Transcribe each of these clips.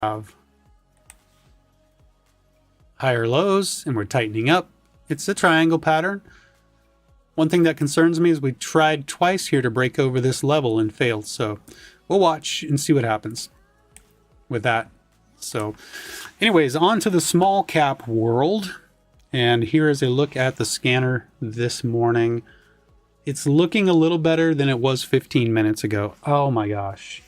have higher lows and we're tightening up. It's a triangle pattern. One thing that concerns me is we tried twice here to break over this level and failed. So we'll watch and see what happens with that. So anyways, on to the small cap world. And here is a look at the scanner this morning. It's looking a little better than it was 15 minutes ago. Oh my gosh.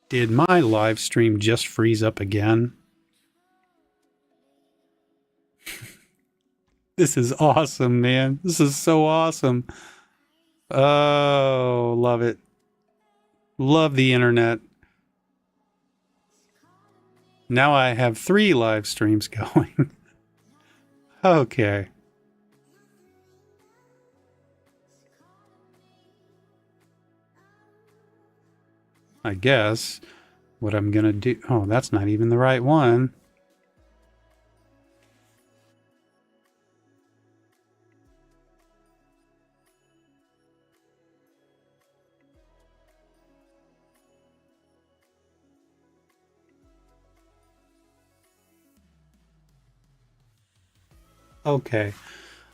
Did my live stream just freeze up again? This is awesome, man. This is so awesome. Oh, love it. Love the internet. Now I have 3 live streams going. Okay. I guess what I'm gonna do... Oh, that's not even the right one. Okay.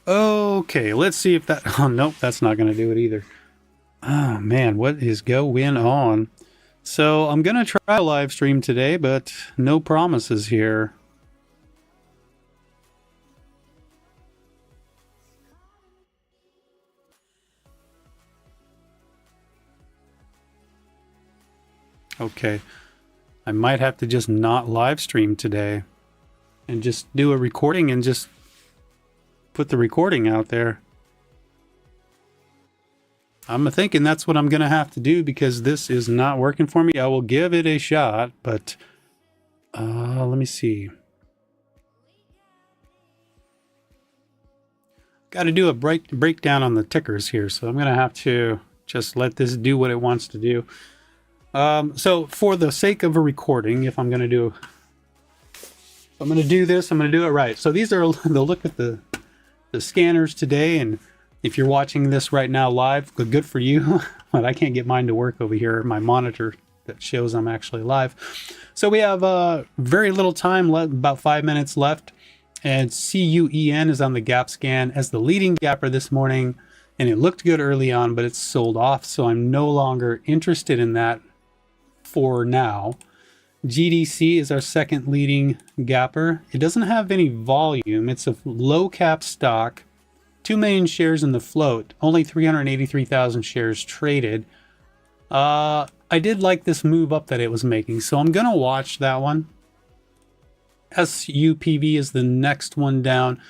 Okay, let's see if that... Oh, nope, that's not going to do it either. Oh, man, what is going on? So, I'm going to try a live stream today, but no promises here. Okay. I might have to just not live stream today and just do a recording and just put the recording out there. I'm thinking that's what I'm going to have to do because this is not working for me. I will give it a shot, but let me see. Got to do a breakdown on the tickers here, so I'm going to have to just let this do what it wants to do. So for the sake of a recording, if I'm going to do this, I'm going to do it right. So these are the look at the scanners today, and if you're watching this right now live, good for you. But I can't get mine to work over here, my monitor that shows I'm actually live. So we have very little time left, about 5 minutes left, and CUEN is on the gap scan as the leading gapper this morning, and it looked good early on, but it's sold off, so I'm no longer interested in that for now. GDC is our second leading gapper. It doesn't have any volume. It's a low cap stock, 2 million shares in the float, only 383,000 shares traded. I did like this move up that it was making, so I'm gonna watch that one. SUPV is the next one down,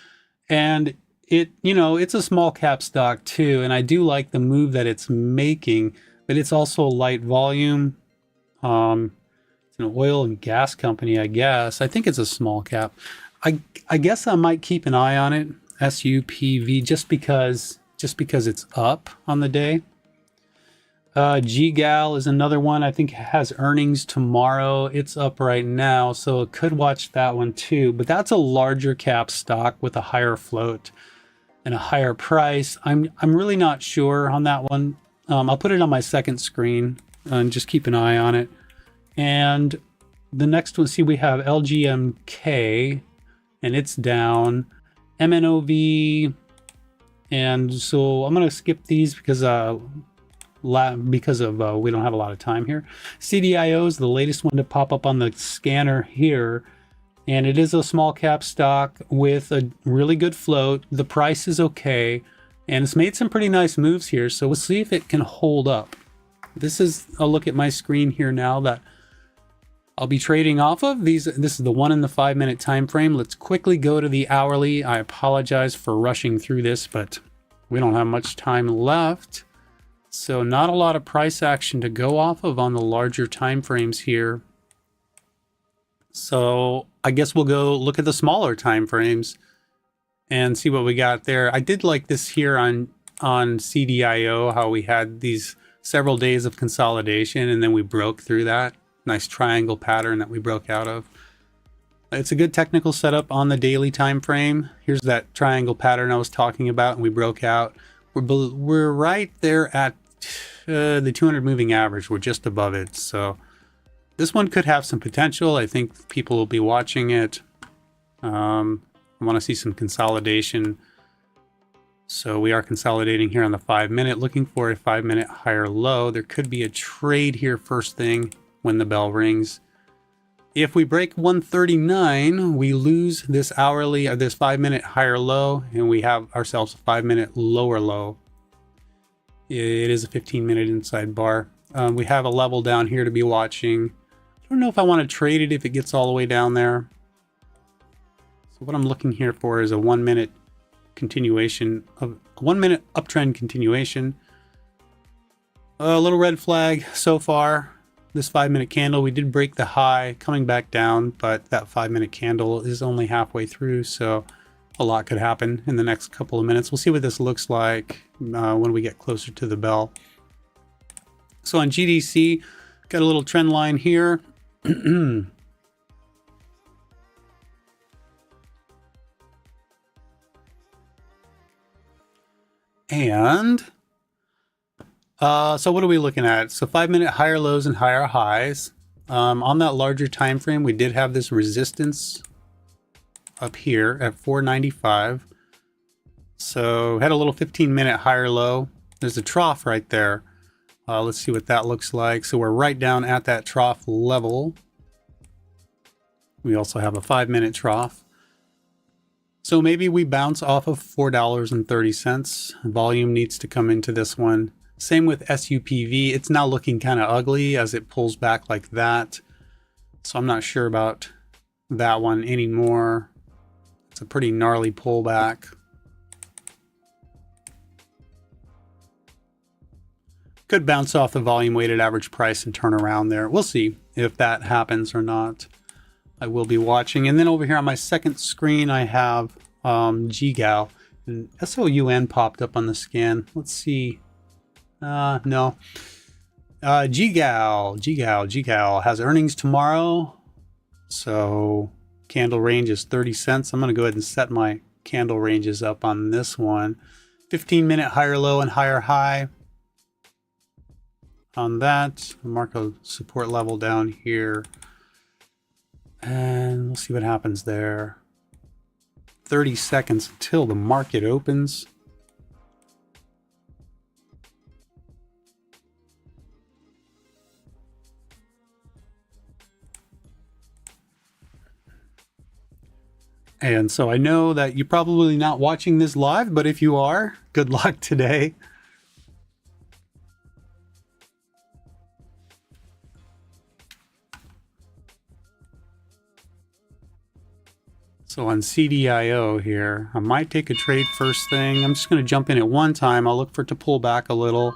and it's a small cap stock too, and I do like the move that it's making, but it's also light volume. It's an oil and gas company, I guess. I think it's a small cap. I guess I might keep an eye on it, SUPV, just because it's up on the day. GGAL is another one. I think has earnings tomorrow. It's up right now, so I could watch that one too. But that's a larger cap stock with a higher float and a higher price. I'm really not sure on that one. I'll put it on my second screen and just keep an eye on it. And the next one, see, we have LGMK, and it's down. MNOV, and so I'm going to skip these because we don't have a lot of time here. CDIO is the latest one to pop up on the scanner here, and it is a small cap stock with a really good float. The price is okay, and it's made some pretty nice moves here, so we'll see if it can hold up. This is a look at my screen here now that I'll be trading off of. This is the 1 and the 5 minute time frame. Let's quickly go to the hourly. I apologize for rushing through this, but we don't have much time left. So not a lot of price action to go off of on the larger time frames here. So I guess we'll go look at the smaller time frames and see what we got there. I did like this here on CDIO, how we had these several days of consolidation and then we broke through that. Nice triangle pattern that we broke out of. It's a good technical setup on the daily time frame. Here's that triangle pattern I was talking about, and we broke out. We're right there at the 200 moving average. We're just above it, so This one could have some potential. I think people will be watching it. I want to see some consolidation. So we are consolidating here on the 5-minute, looking for a 5-minute higher low. There could be a trade here first thing when the bell rings. If we break 139, we lose this hourly or this 5-minute higher low, and we have ourselves a 5-minute lower low. It is a 15-minute inside bar. We have a level down here to be watching. I don't know if I want to trade it if it gets all the way down there. So what I'm looking here for is a 1-minute continuation of 1-minute uptrend continuation. A little red flag so far. This 5-minute candle, we did break the high coming back down, but that 5-minute candle is only halfway through, so a lot could happen in the next couple of minutes. We'll see what this looks like when we get closer to the bell. So on GDC, got a little trend line here. And so what are we looking at? So 5-minute higher lows and higher highs. On that larger time frame, we did have this resistance up here at 495. So had a little 15-minute higher low. There's a trough right there. Let's see what that looks like. So we're right down at that trough level. We also have a 5-minute trough. So maybe we bounce off of $4.30. Volume needs to come into this one. Same with SUPV. It's now looking kind of ugly as it pulls back like that. So I'm not sure about that one anymore. It's a pretty gnarly pullback. Could bounce off the volume weighted average price and turn around there. We'll see if that happens or not. I will be watching. And then over here on my second screen, I have GGAL. And SOUN popped up on the scan. Let's see. No. GGAL has earnings tomorrow. So candle range is 30 cents. I'm going to go ahead and set my candle ranges up on this one. 15-minute higher low and higher high. On that, mark a support level down here. And we'll see what happens there. 30 seconds until the market opens. And so I know that you're probably not watching this live, but if you are, good luck today. So on CDIO here, I might take a trade first thing. I'm just going to jump in at one time. I'll look for it to pull back a little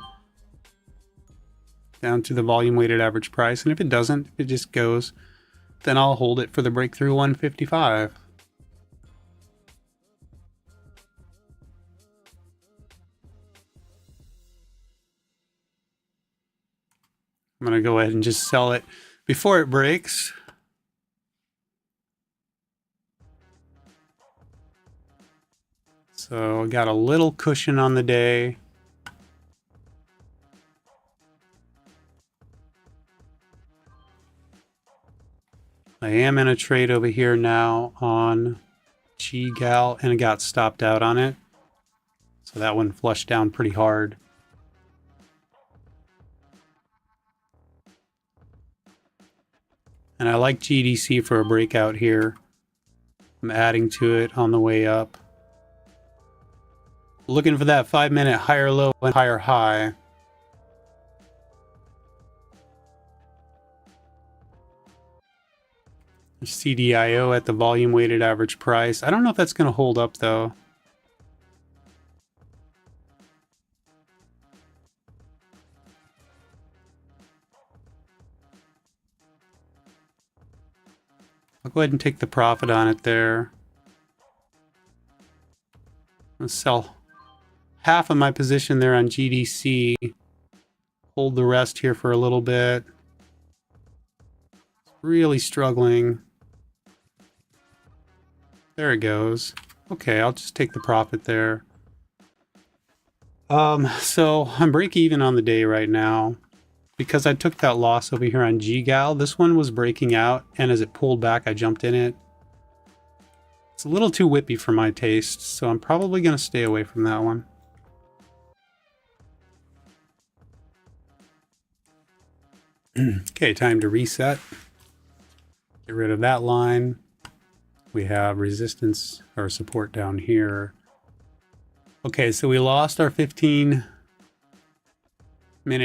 down to the volume weighted average price. And if it doesn't, if it just goes, then I'll hold it for the breakthrough 155. I'm going to go ahead and just sell it before it breaks. So I got a little cushion on the day. I am in a trade over here now on GGAL and I got stopped out on it. So that one flushed down pretty hard. And I like GDC for a breakout here. I'm adding to it on the way up. Looking for that 5-minute higher low and higher high. CDIO at the volume weighted average price. I don't know if that's going to hold up though. I'll go ahead and take the profit on it there. Let's sell half of my position there on GDC. Hold the rest here for a little bit. Really struggling. There it goes. Okay, I'll just take the profit there. So I'm break even on the day right now. because I took that loss over here on GGAL. This one was breaking out, and as it pulled back, I jumped in it. It's a little too whippy for my taste, so I'm probably going to stay away from that one. Okay, time to reset. Get rid of that line. We have resistance or support down here. Okay, so we lost our 15-minute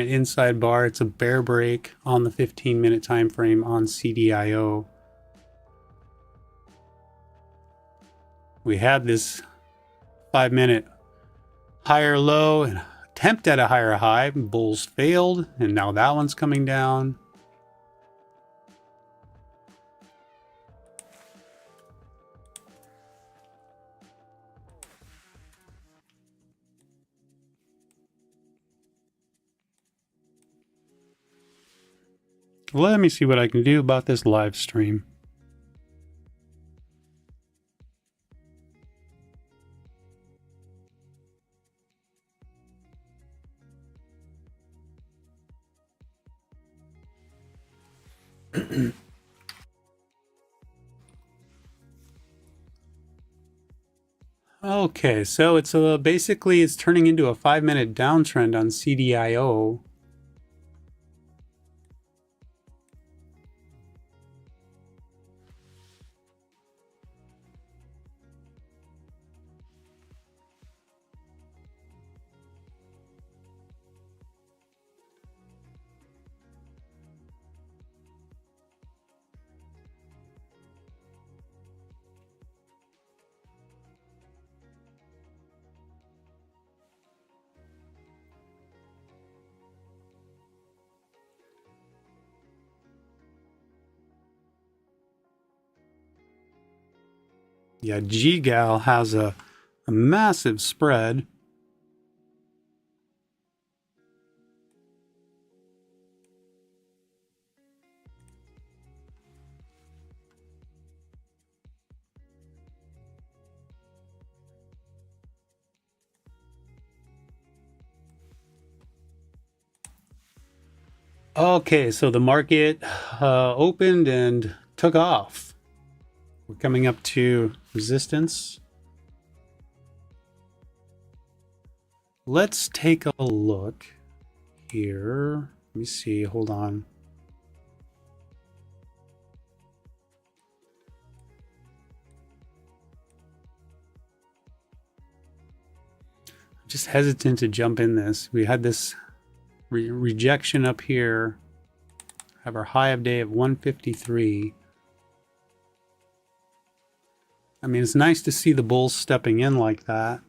inside bar. It's a bear break on the 15-minute time frame on CDIO. We had this 5-minute higher low and attempt at a higher high. Bulls failed, and now that one's coming down. Let me see what I can do about this live stream. Okay, so it's basically it's turning into a 5-minute downtrend on CDIO. Yeah, GGAL has a massive spread. Okay, so the market opened and took off. We're coming up to resistance. Let's take a look here. Let me see, hold on. I'm just hesitant to jump in this. We had this rejection up here. Have our high of day of 153. I mean, it's nice to see the bulls stepping in like that.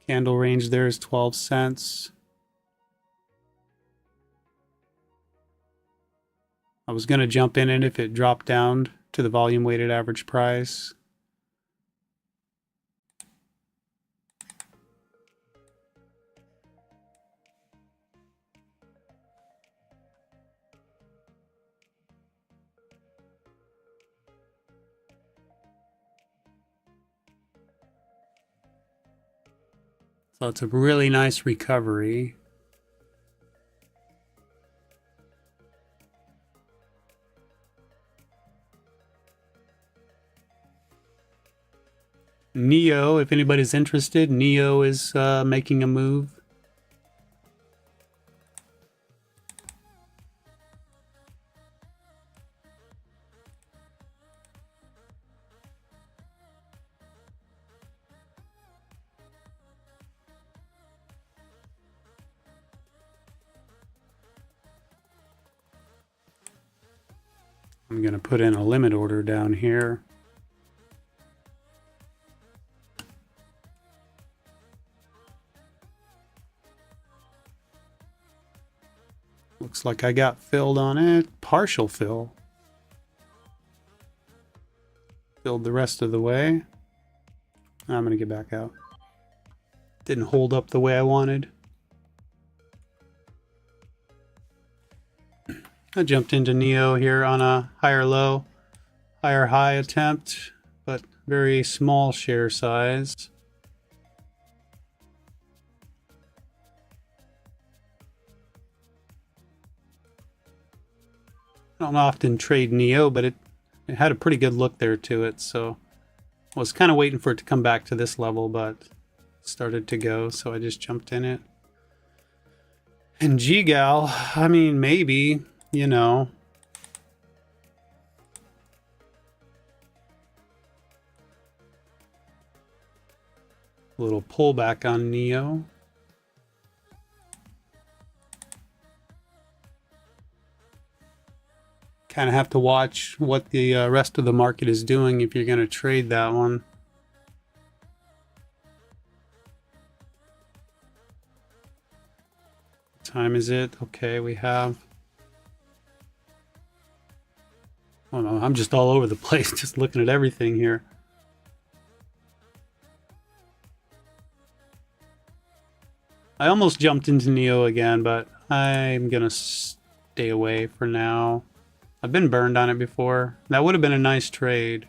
Candle range there is 12 cents. I was going to jump in it if it dropped down to the volume weighted average price. So it's a really nice recovery. Neo, if anybody's interested, Neo is making a move. I'm going to put in a limit order down here. Looks like I got filled on it. Partial fill. Filled the rest of the way. I'm going to get back out. Didn't hold up the way I wanted. I jumped into Neo here on a higher low, higher high attempt, but very small share size. I don't often trade Neo, but it had a pretty good look there to it, so I was kind of waiting for it to come back to this level, but it started to go, so I just jumped in it. And G-Gal, I mean, maybe, you know. A little pullback on Neo. Kind of have to watch what the rest of the market is doing if you're going to trade that one. What time is it? Okay, we have... Oh no, I'm just all over the place, just looking at everything here. I almost jumped into Neo again, but I'm going to stay away for now. I've been burned on it before. That would have been a nice trade.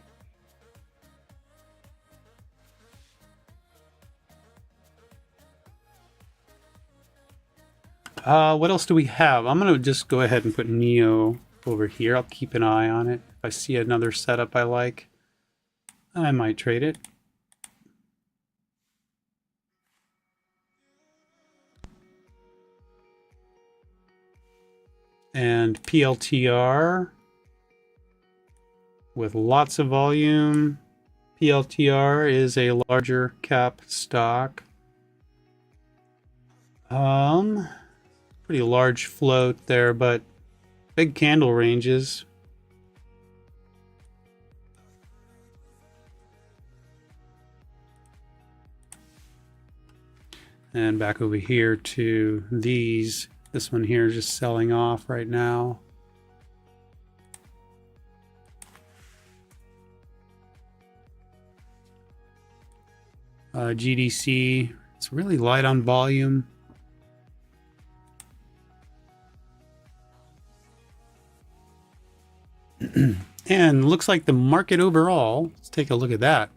What else do we have? I'm going to just go ahead and put Neo over here. I'll keep an eye on it. If I see another setup I like, I might trade it. And PLTR with lots of volume. PLTR is a larger cap stock. Pretty large float there, but big candle ranges. And back over here to these. This one here is just selling off right now. GDC, it's really light on volume. And looks like the market overall, let's take a look at that.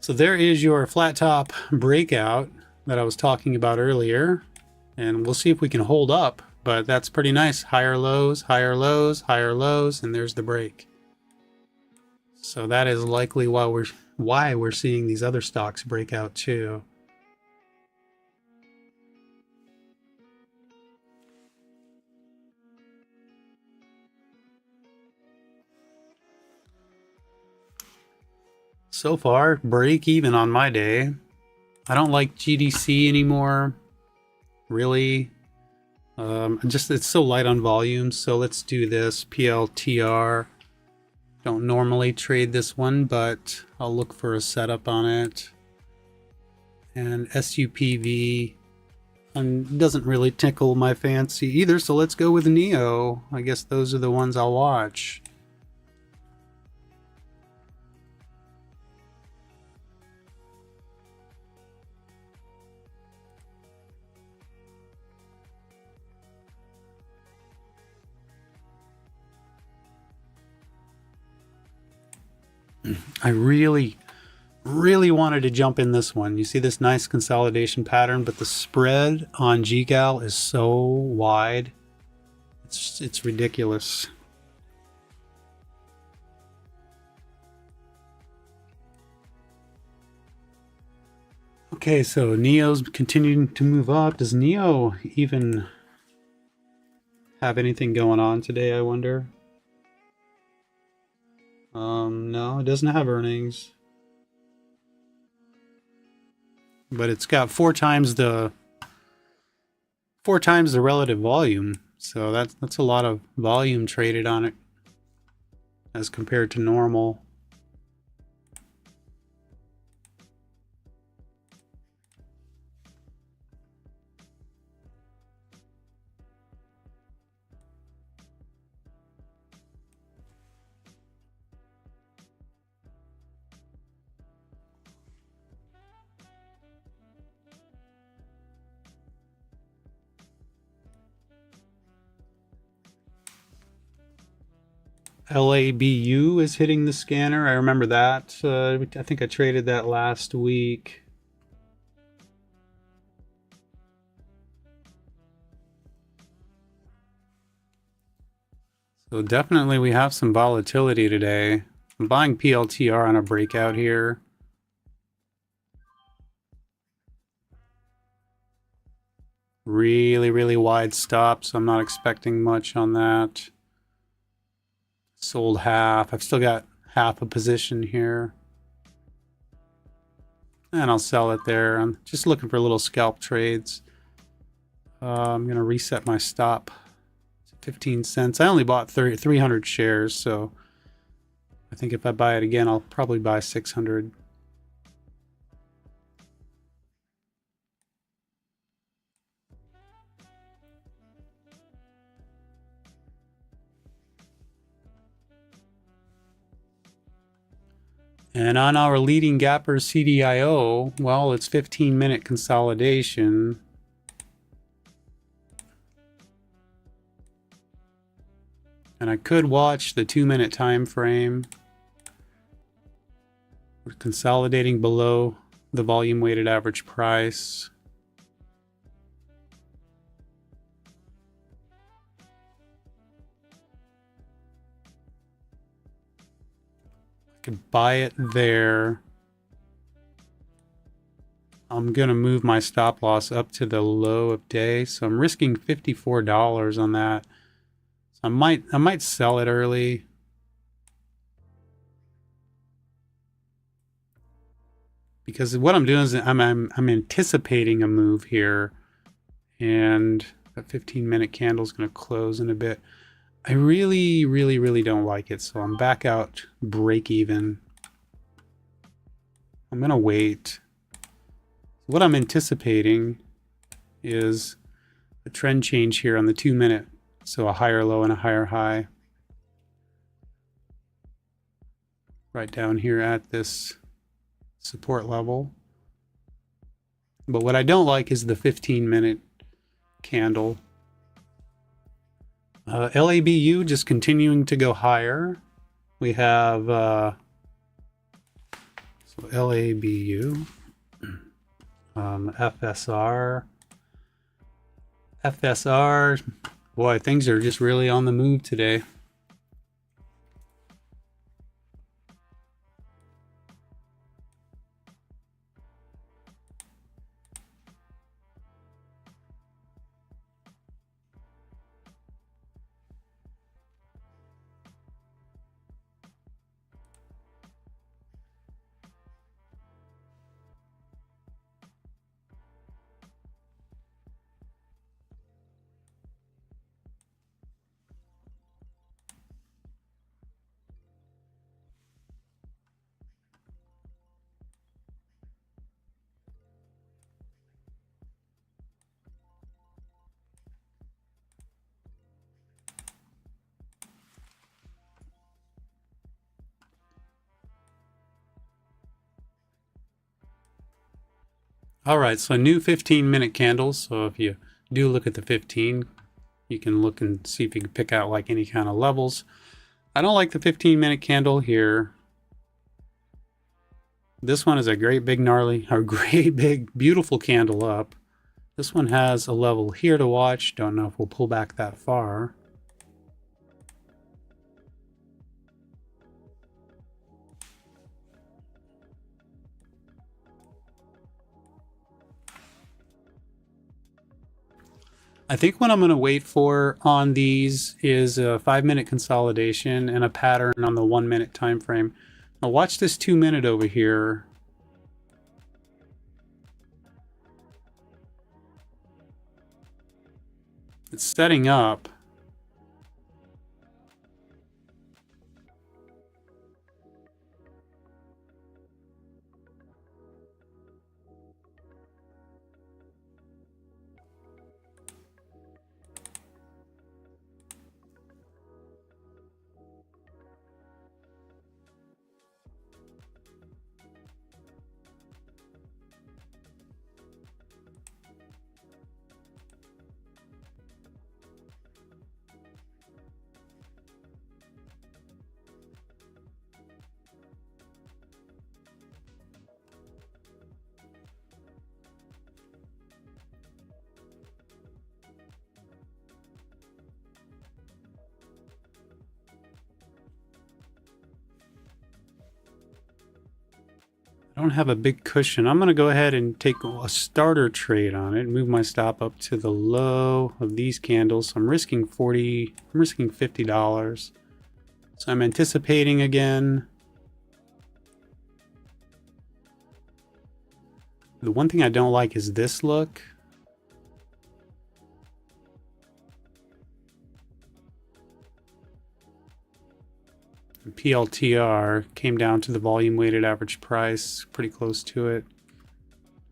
So there is your flat top breakout that I was talking about earlier. And we'll see if we can hold up, but that's pretty nice. Higher lows, higher lows, higher lows, and there's the break. So that is likely why we're seeing these other stocks break out too. So far, break even on my day. I don't like GDC anymore, really. It's so light on volume, so let's do this. PLTR. Don't normally trade this one, but I'll look for a setup on it. And SUPV doesn't really tickle my fancy either, so let's go with Neo. I guess those are the ones I'll watch. I really wanted to jump in this one. You see this nice consolidation pattern, but the spread on GGAL is so wide. It's ridiculous. Okay, so Neo's continuing to move up. Does Neo even have anything going on today, I wonder? No, it doesn't have earnings. But it's got four times the relative volume. So that's a lot of volume traded on it as compared to normal. LABU is hitting the scanner. I remember that. I think I traded that last week. So definitely we have some volatility today. I'm buying PLTR on a breakout here. Really, really wide stop, so I'm not expecting much on that. Sold half. I've still got half a position here. And I'll sell it there. I'm just looking for little scalp trades. I'm going to reset my stop to 15 cents. I only bought 300 shares, so I think if I buy it again, I'll probably buy 600. And on our leading gapper CDIO, well, it's 15-minute consolidation. And I could watch the 2-minute time frame. We're consolidating below the volume weighted average price. Could buy it there. I'm gonna move my stop loss up to the low of day, so I'm risking $54 on that. So I might sell it early. Because what I'm doing is I'm anticipating a move here, and that 15-minute candle is gonna close in a bit. I really, really, really don't like it, so I'm back out break even. I'm gonna wait. What I'm anticipating is a trend change here on the 2-minute, so a higher low and a higher high. Right down here at this support level. But what I don't like is the 15-minute candle. LABU just continuing to go higher. We have so LABU, FSR. Boy, things are just really on the move today. All right, so new 15-minute candles. So if you do look at the 15, you can look and see if you can pick out like any kind of levels. I don't like the 15-minute candle here. This one is a great big gnarly, or great big beautiful candle up. This one has a level here to watch. Don't know if we'll pull back that far. I think what I'm going to wait for on these is a 5-minute consolidation and a pattern on the 1-minute time frame. Now watch this 2-minute over here. It's setting up. I don't have a big cushion. I'm going to go ahead and take a starter trade on it. Move my stop up to the low of these candles. So I'm risking $50. So I'm anticipating again. The one thing I don't like is this look. PLTR came down to the volume weighted average price, pretty close to it.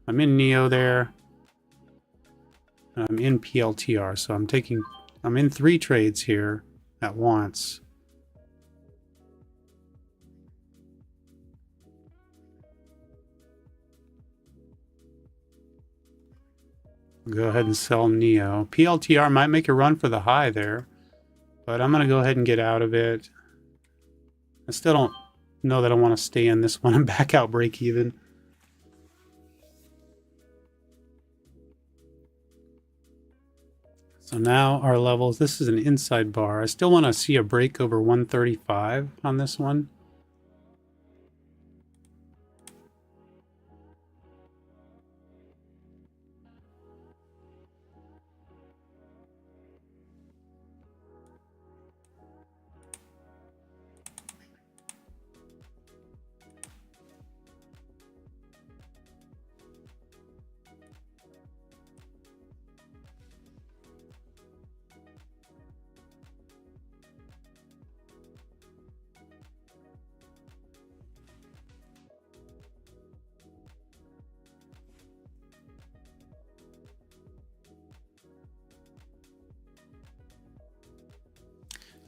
I'm in Neo there. I'm in PLTR, so I'm in 3 trades here at once. Go ahead and sell Neo. PLTR might make a run for the high there, but I'm going to go ahead and get out of it. I still don't know that I want to stay in this one and back out break even. So now our levels, this is an inside bar. I still want to see a break over 135 on this one.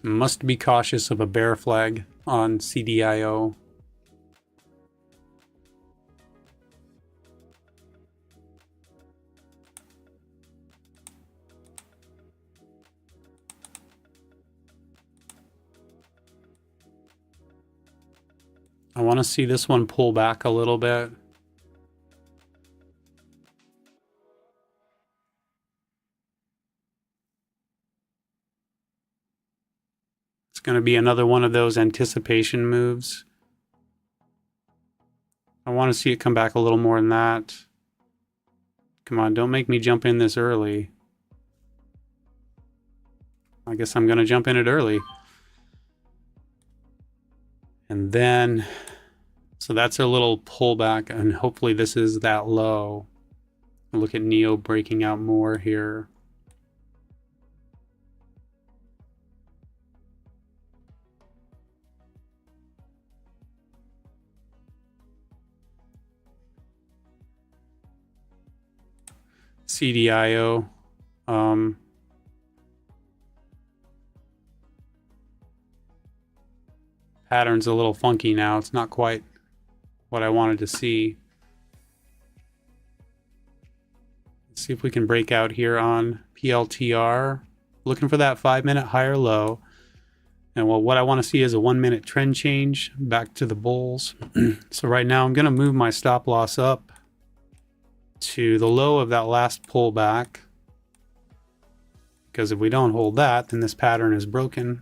Must be cautious of a bear flag on CDIO. I want to see this one pull back a little bit. Going to be another one of those anticipation moves. I want to see it come back a little more than that. Come on, don't make me jump in this early. I guess I'm going to jump in it early. And then, so that's a little pullback, and hopefully this is that low. Look at Neo breaking out more here. CDIO. Pattern's a little funky now. It's not quite what I wanted to see. Let's see if we can break out here on PLTR. Looking for that 5-minute higher low. And well, what I want to see is a 1-minute trend change back to the bulls. So right now I'm going to move my stop loss up to the low of that last pullback, because if we don't hold that, then this pattern is broken.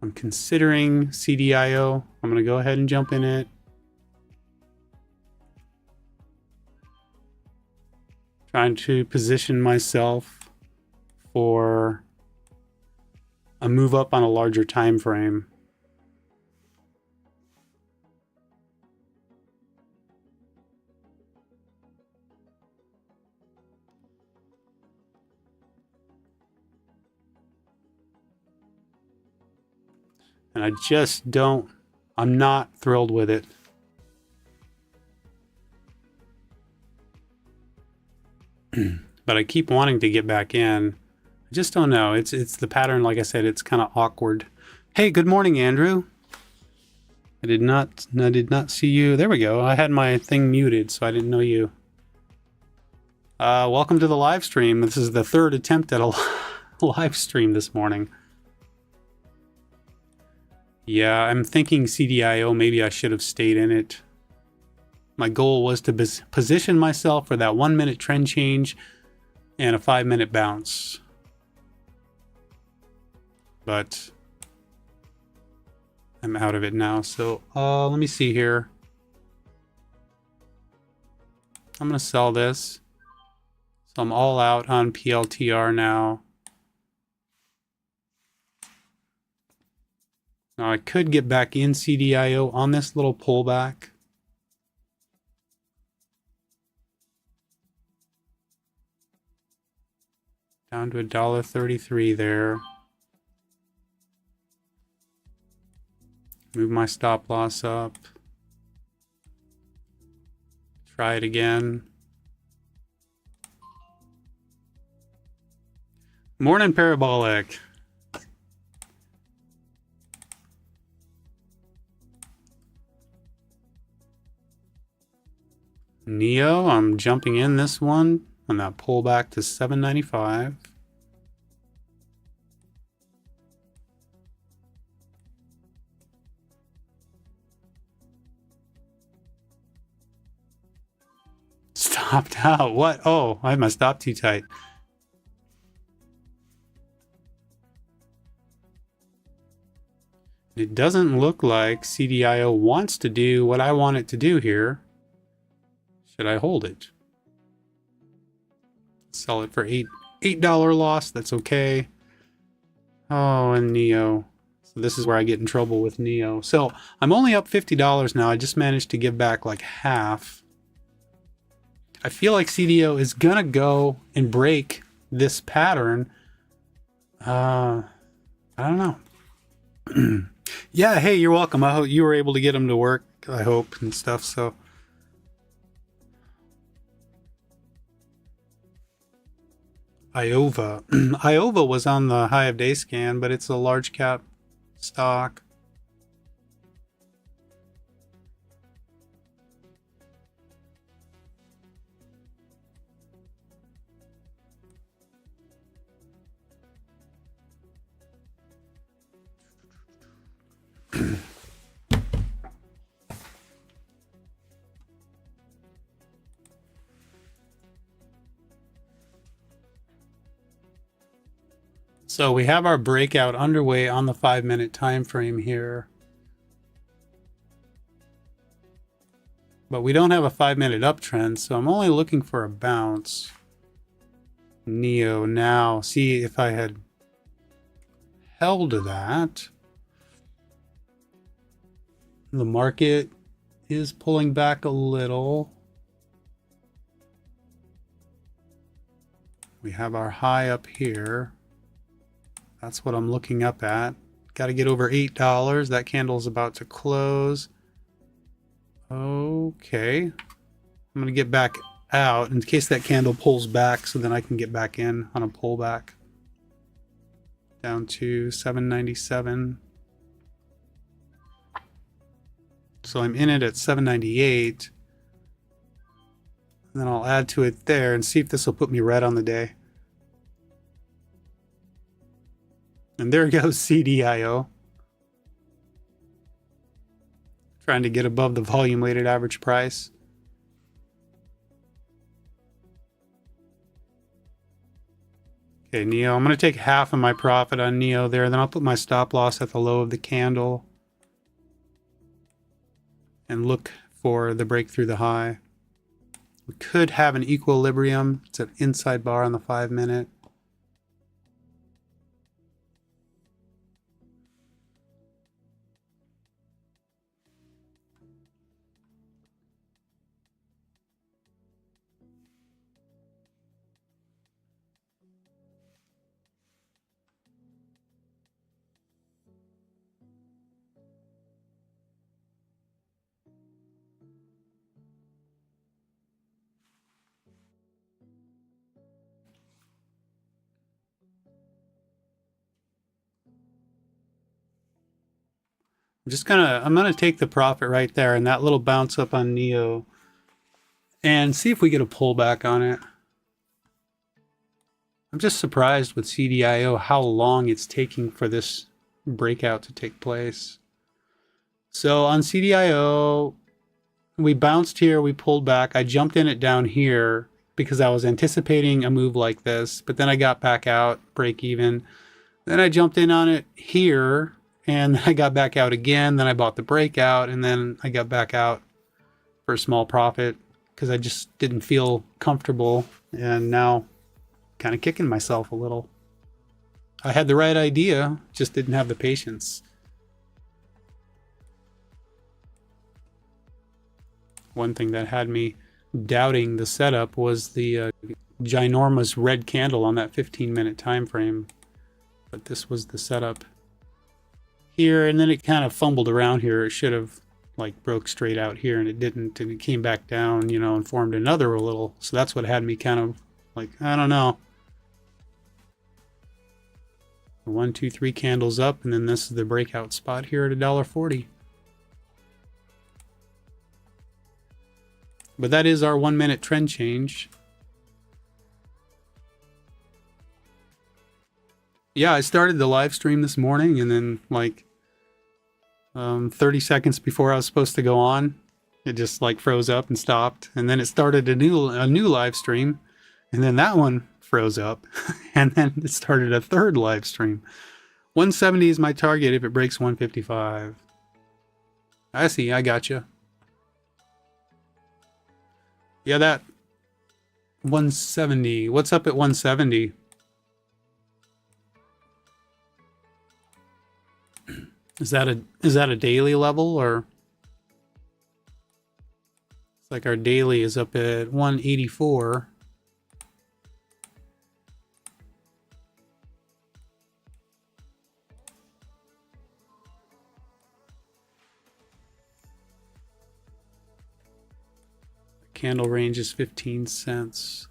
I'm considering CDIO. I'm going to go ahead and jump in it. Trying to position myself for a move up on a larger time frame. And I just don't, I'm not thrilled with it. But I keep wanting to get back in. I just don't know. It's the pattern, like I said, it's kind of awkward. Hey, good morning, Andrew. I did not see you. There we go. I had my thing muted, so I didn't know you. Welcome to the live stream. This is the 3rd attempt at a live stream this morning. Yeah, I'm thinking CDIO, maybe I should have stayed in it. My goal was to position myself for that 1-minute trend change and a 5-minute bounce. But I'm out of it now. So let me see here. I'm going to sell this. So I'm all out on PLTR now. Now I could get back in CDIO on this little pullback. Down to $1.33 there. Move my stop loss up. Try it again. Morning, Parabolic. Neo, I'm jumping in this one on that pullback to $7.95. Stopped out. What? Oh, I had my stop too tight. It doesn't look like CDIO wants to do what I want it to do here. Should I hold it? Sell it for $8 loss. That's okay. Oh, and Neo. So this is where I get in trouble with Neo. So I'm only up $50 now. I just managed to give back like half. I feel like CDO is gonna go and break this pattern. I don't know. Yeah, hey, you're welcome. I hope you were able to get them to work, I hope, and stuff. So IOVA. IOVA was on the high of day scan, but it's a large cap stock. So we have our breakout underway on the 5-minute time frame here. But we don't have a 5-minute uptrend, so I'm only looking for a bounce. Neo now. See if I had held to that. The market is pulling back a little. We have our high up here. That's what I'm looking up at. Got to get over $8. That candle's about to close. Okay. I'm going to get back out in case that candle pulls back, so then I can get back in on a pullback. Down to $7.97. So I'm in it at $7.98. And then I'll add to it there and see if this will put me red on the day. And there goes CDIO. Trying to get above the volume weighted average price. Okay, Neo. I'm going to take half of my profit on Neo there. Then I'll put my stop loss at the low of the candle. And look for the break through the high. We could have an equilibrium. It's an inside bar on the 5-minute. I'm gonna take the profit right there and that little bounce up on Neo and see if we get a pullback on it. I'm just surprised with CDIO how long it's taking for this breakout to take place. So on CDIO, we bounced here, we pulled back. I jumped in it down here because I was anticipating a move like this, but then I got back out, break even. Then I jumped in on it here and I got back out again. Then I bought the breakout, and then I got back out for a small profit because I just didn't feel comfortable, and now kind of kicking myself a little. I had the right idea, just didn't have the patience. One thing that had me doubting the setup was the ginormous red candle on that 15-minute time frame. But this was the setup here, and then it kind of fumbled around here. It should have like broke straight out here, and it didn't, and it came back down, you know, and formed another little. So that's what had me kind of like, I don't know. 1, 2, 3 candles up, and then this is the breakout spot here at $1.40. But that is our 1 minute trend change. Yeah, I started the live stream this morning, and then like 30 seconds before I was supposed to go on, it just like froze up and stopped. And then it started a new live stream, and then that one froze up, and then it started a third live stream. 170 is my target if it breaks 155. I see, I gotcha. Yeah, that 170. What's up at 170? Is that a daily level, or it's like our daily is up at 184. Candle range is 15 cents.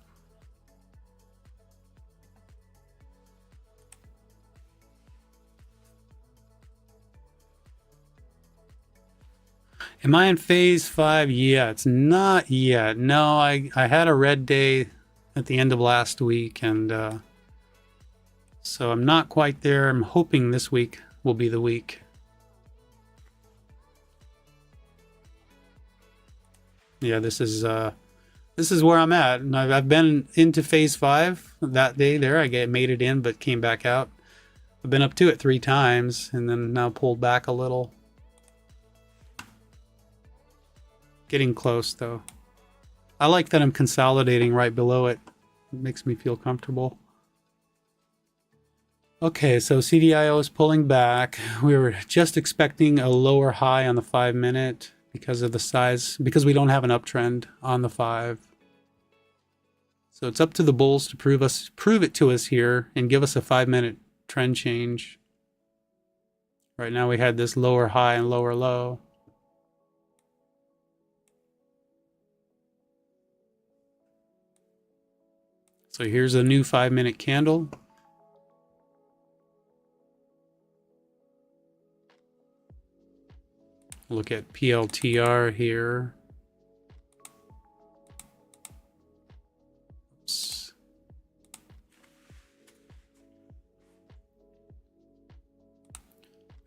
Am I in phase 5? Yeah, it's not yet. No, I had a red day at the end of last week, and so I'm not quite there. I'm hoping this week will be the week. Yeah, this is where I'm at. And I've been into phase 5 that day there. I made it in, but came back out. I've been up to it 3 times, and then now pulled back a little. Getting close though. I like that I'm consolidating right below it. It makes me feel comfortable. Okay, so CDIO is pulling back. We were just expecting a lower high on the 5 minute because of the size, because we don't have an uptrend on the 5. So it's up to the bulls to prove it to us here and give us a 5 minute trend change. Right now we had this lower high and lower low. So here's a new 5 minute candle. Look at PLTR here. Oops. I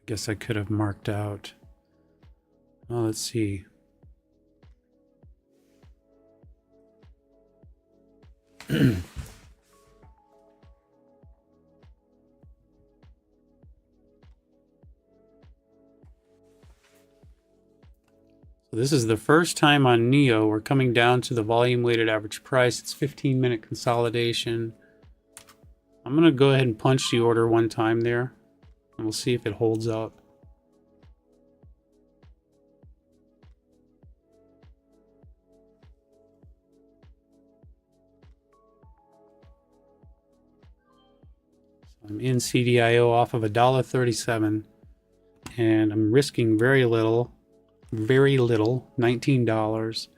guess I could have marked out. Oh, let's see. So this is the first time on NEO we're coming down to the volume weighted average price. It's 15-minute consolidation. I'm going to go ahead and punch the order one time there, and we'll see if it holds up. I'm in CDIO off of $1.37, and I'm risking very little, $19.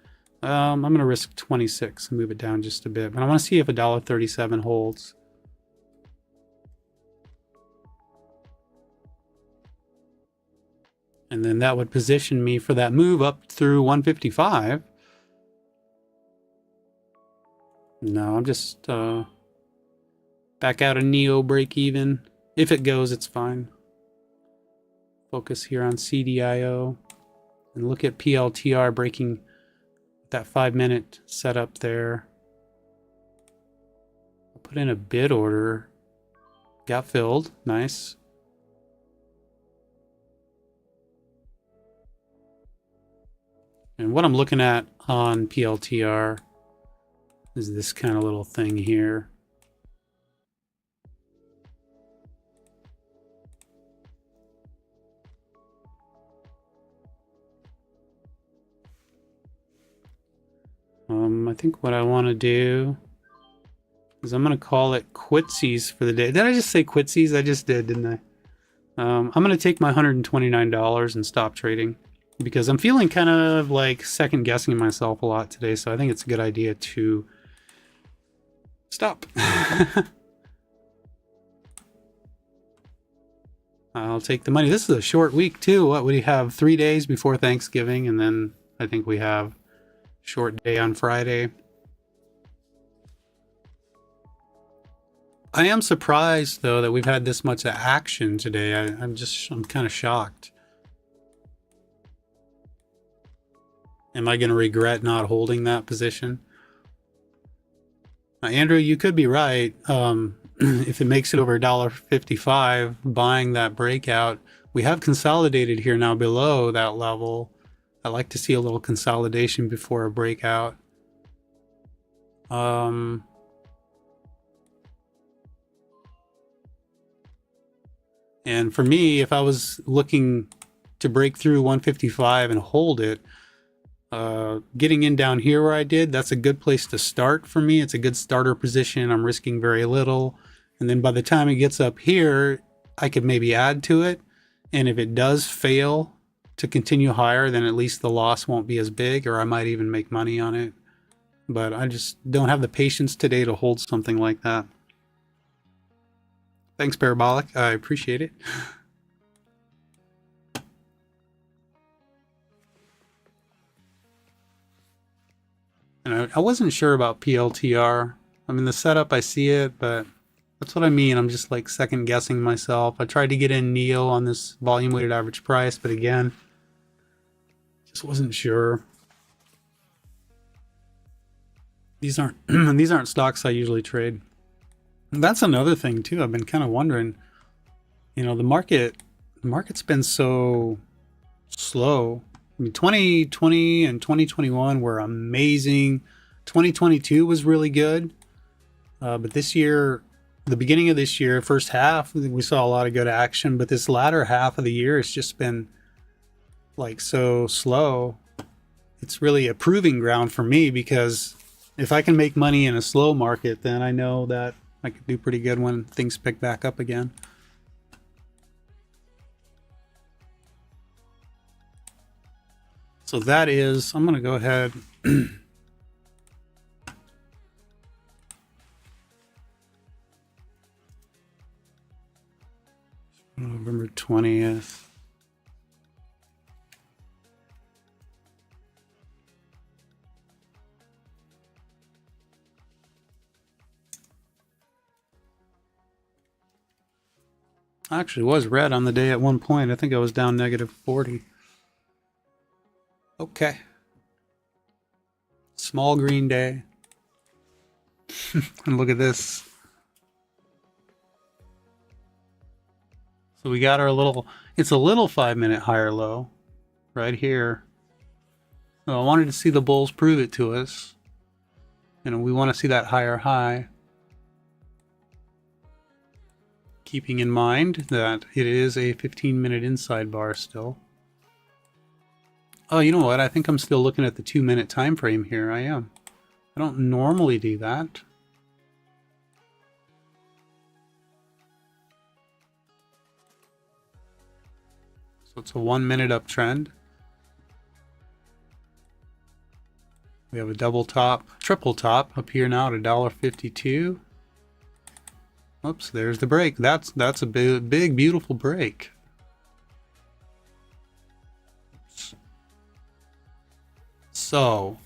I'm going to risk 26 and move it down just a bit, but I want to see if $1.37 holds. And then that would position me for that move up through 155. No, I'm just back out of NEO break even. If it goes, it's fine. Focus here on CDIO and look at PLTR breaking that 5 minute setup there. I'll put in a bid order. Got filled. Nice. And what I'm looking at on PLTR is this kind of little thing here. I think what I want to do is I'm going to call it quitsies for the day. Did I just say quitsies? I just did, didn't I? I'm going to take my $129 and stop trading because I'm feeling kind of like second guessing myself a lot today. So I think it's a good idea to stop. I'll take the money. This is a short week too. What would you have? 3 days before Thanksgiving, and then I think we have short day on Friday. I am surprised though that we've had this much action today. I'm kind of shocked. Am I going to regret not holding that position? Andrew, you could be right. If it makes it over $1.55, buying that breakout, we have consolidated here now below that level. I like to see a little consolidation before a breakout. And for me, if I was looking to break through 155 and hold it, getting in down here where I did, that's a good place to start for me. It's a good starter position. I'm risking very little. And then by the time it gets up here, I could maybe add to it. And if it does fail to continue higher, then at least the loss won't be as big, or I might even make money on it. But I just don't have the patience today to hold something like that. Thanks, Parabolic. I appreciate it. And I wasn't sure about PLTR. I mean, the setup, I see it, but that's what I mean. I'm just like second guessing myself. I tried to get in Neo on this volume weighted average price, but again, just wasn't sure. These aren't these aren't stocks I usually trade. And that's another thing too. I've been kind of wondering, you know, the market's been so slow. I mean, 2020 and 2021 were amazing. 2022 was really good. But this year, the beginning of this year, first half, we saw a lot of good action. But this latter half of the year, it's just been like so slow. It's really a proving ground for me, because if I can make money in a slow market, then I know that I could do pretty good when things pick back up again. So that is, I'm going to go ahead. November 20th. Actually was red on the day at one point. I think I was down -40. Okay. Small green day. And look at this. So we got our little, it's a little 5-minute higher low right here. So I wanted to see the bulls prove it to us. You know, we want to see that higher high. Keeping in mind that it is a 15-minute inside bar still. Oh, you know what? I think I'm still looking at the 2-minute time frame here. I am. I don't normally do that. So it's a 1-minute uptrend. We have a double top, triple top up here now at $1.52. Oops, there's the break. That's a big, beautiful break. So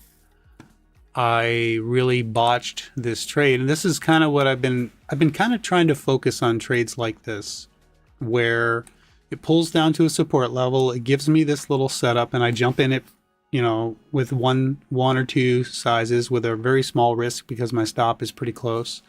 I really botched this trade, and this is kind of what I've been kind of trying to focus on trades like this, where it pulls down to a support level, it gives me this little setup, and I jump in it, you know, with one or two sizes with a very small risk because my stop is pretty close.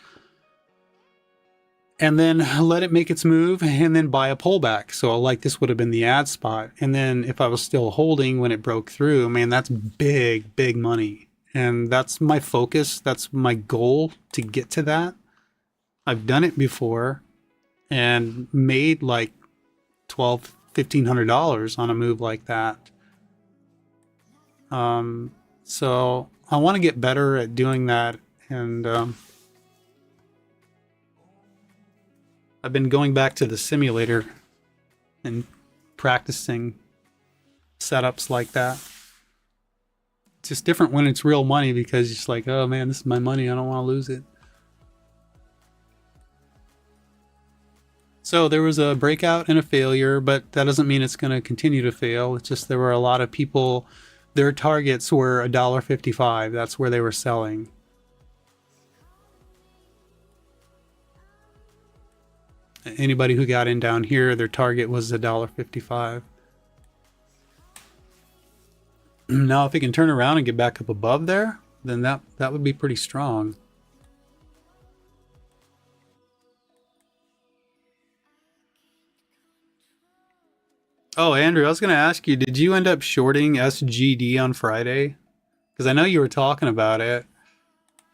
and then let it make its move and then buy a pullback. So like this would have been the ad spot. And then if I was still holding when it broke through, man, that's big, big money. And that's my focus. That's my goal, to get to that. I've done it before and made like $1,200-$1,500 on a move like that. So I want to get better at doing that. And I've been going back to the simulator and practicing setups like that. It's just different when it's real money, because it's like, oh man, this is my money. I don't want to lose it. So there was a breakout and a failure, but that doesn't mean it's going to continue to fail. It's just there were a lot of people, their targets were $1.55. That's where they were selling. Anybody who got in down here, their target was $1.55. Now, if it can turn around and get back up above there, then that would be pretty strong. Oh, Andrew, I was going to ask you, did you end up shorting SGD on Friday? Because I know you were talking about it.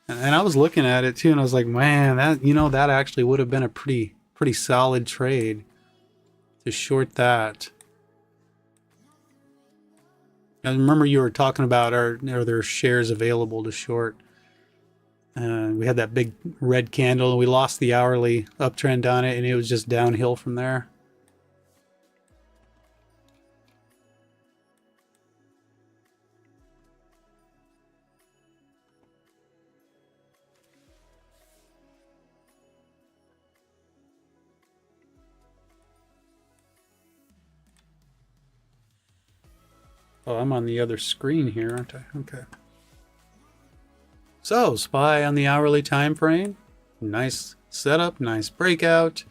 And I was looking at it too, and I was like, man, that, you know, that actually would have been a pretty solid trade to short that. I remember you were talking about, are there shares available to short? We had that big red candle, and we lost the hourly uptrend on it, and it was just downhill from there. Oh, I'm on the other screen here, aren't I? Okay. So, SPY on the hourly time frame. Nice setup, nice breakout.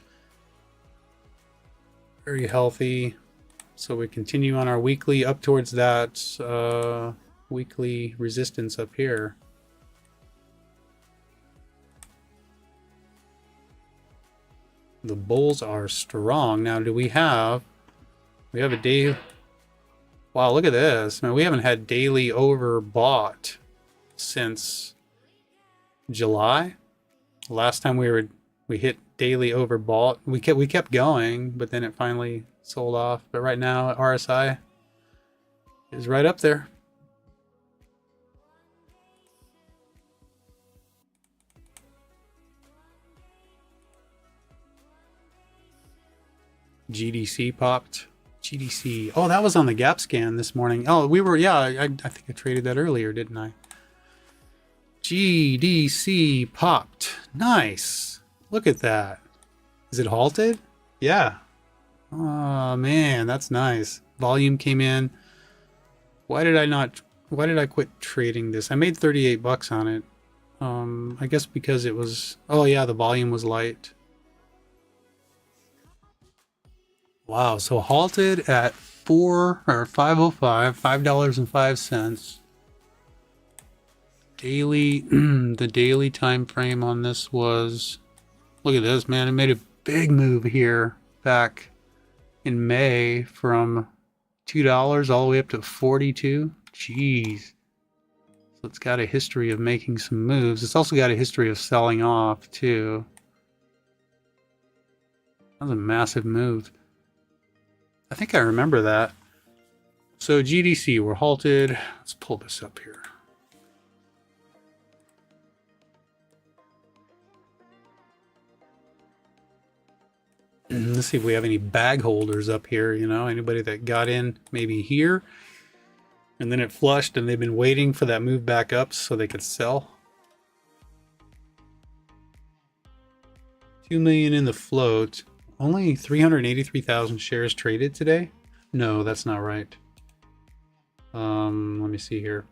Very healthy. So we continue on our weekly up towards that weekly resistance up here. The bulls are strong. Now, do we have a day? Wow, look at this. Man, we haven't had daily overbought since July. Last time we hit daily overbought. We kept going, but then it finally sold off. But right now, RSI is right up there. GDC popped. GDC. Oh, that was on the gap scan this morning. Oh, we were, yeah, I think I traded that earlier, didn't I? GDC popped. Nice. Look at that. Is it halted? Yeah. Oh, man, that's nice. Volume came in. Why did I quit trading this? I made 38 bucks on it. I guess because it was, oh yeah, the volume was light. Wow, so halted at $5.05. Daily, the daily time frame on this was, look at this, man, it made a big move here back in May from $2 all the way up to 42. Jeez. So it's got a history of making some moves. It's also got a history of selling off too. That was a massive move. I think I remember that. So GDC, we're halted. Let's pull this up here. Let's see if we have any bag holders up here, you know, anybody that got in maybe here and then it flushed and they've been waiting for that move back up so they could sell. 2 million in the float. Only 383,000 shares traded today? No, that's not right. Let me see here.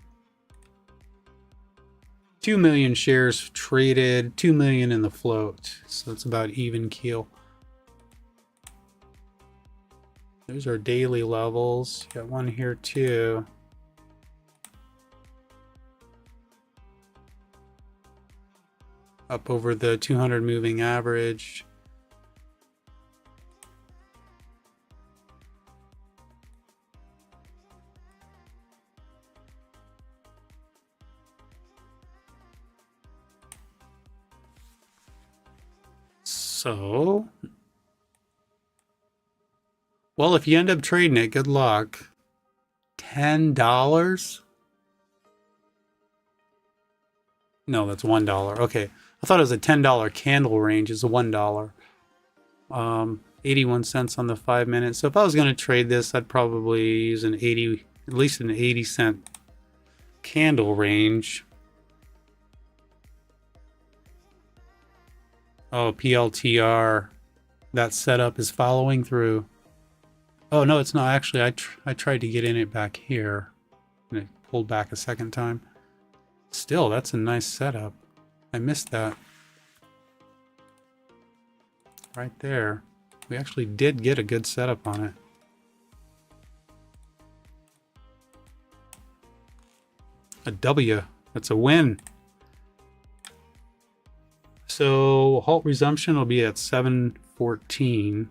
2 million shares traded, 2 million in the float. So it's about even keel. Those are daily levels. Got one here too. Up over the 200 moving average. So, well, if you end up trading it, good luck. $10? No, that's $1. Okay. I thought it was a $10 candle range. It's a $1. 81 cents on the 5 minutes. So if I was going to trade this, I'd probably use at least an 80-cent candle range. Oh, PLTR. That setup is following through. Oh, no, it's not. Actually, I tried to get in it back here. And it pulled back a second time. Still, that's a nice setup. I missed that. Right there. We actually did get a good setup on it. A W. That's a win. So halt resumption will be at 7:14.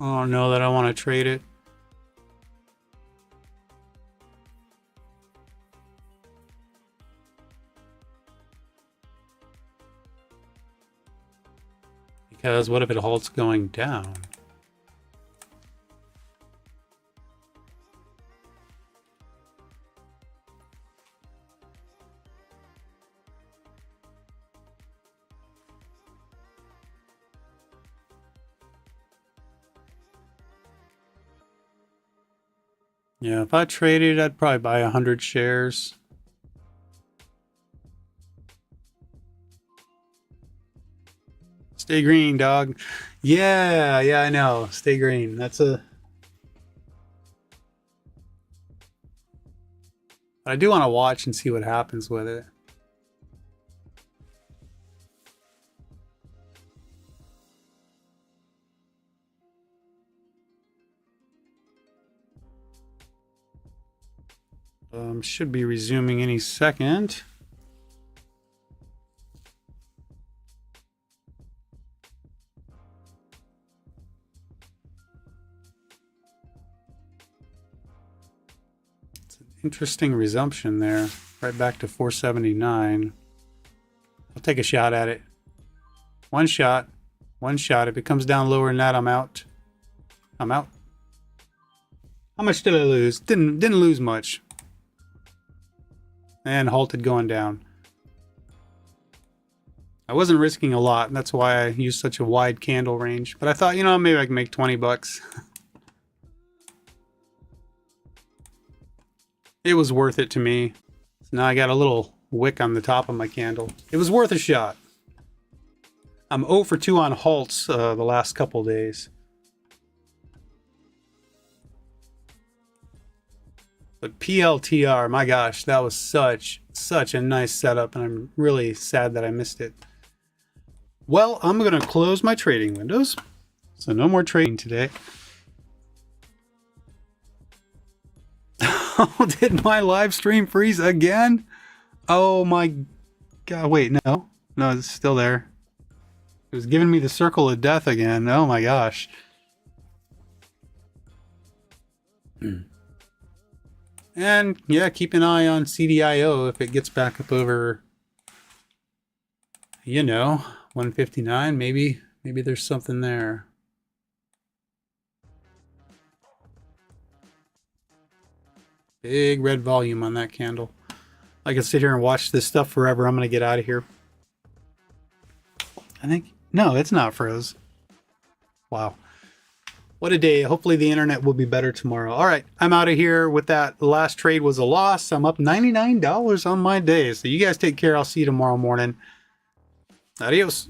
Oh no, that I want to trade it. Because what if it halts going down? Yeah, if I traded, I'd probably buy 100 shares. Stay green, dog. Yeah, I know. Stay green. That's a... I do want to watch and see what happens with it. Should be resuming any second. It's an interesting resumption there. Right back to 479. I'll take a shot at it. One shot. One shot. If it comes down lower than that, I'm out. I'm out. How much did I lose? Didn't lose much. And halted going down. I wasn't risking a lot. That's why I used such a wide candle range. But I thought, you know, maybe I can make 20 bucks. It was worth it to me. So now I got a little wick on the top of my candle. It was worth a shot. I'm 0 for 2 on halts the last couple days. But PLTR, my gosh, that was such a nice setup, and I'm really sad that I missed it. Well, I'm going to close my trading windows, so no more trading today. Oh, did my live stream freeze again? Oh my god, wait, no, it's still there. It was giving me the circle of death again. Oh my gosh. And yeah, keep an eye on CDIO if it gets back up over, you know, 159. Maybe there's something there. Big red volume on that candle. I can sit here and watch this stuff forever. I'm going to get out of here. I think, no, it's not froze. Wow. What a day. Hopefully the internet will be better tomorrow. All right, I'm out of here with that. The last trade was a loss. I'm up $99 on my day. So you guys take care. I'll see you tomorrow morning. Adios.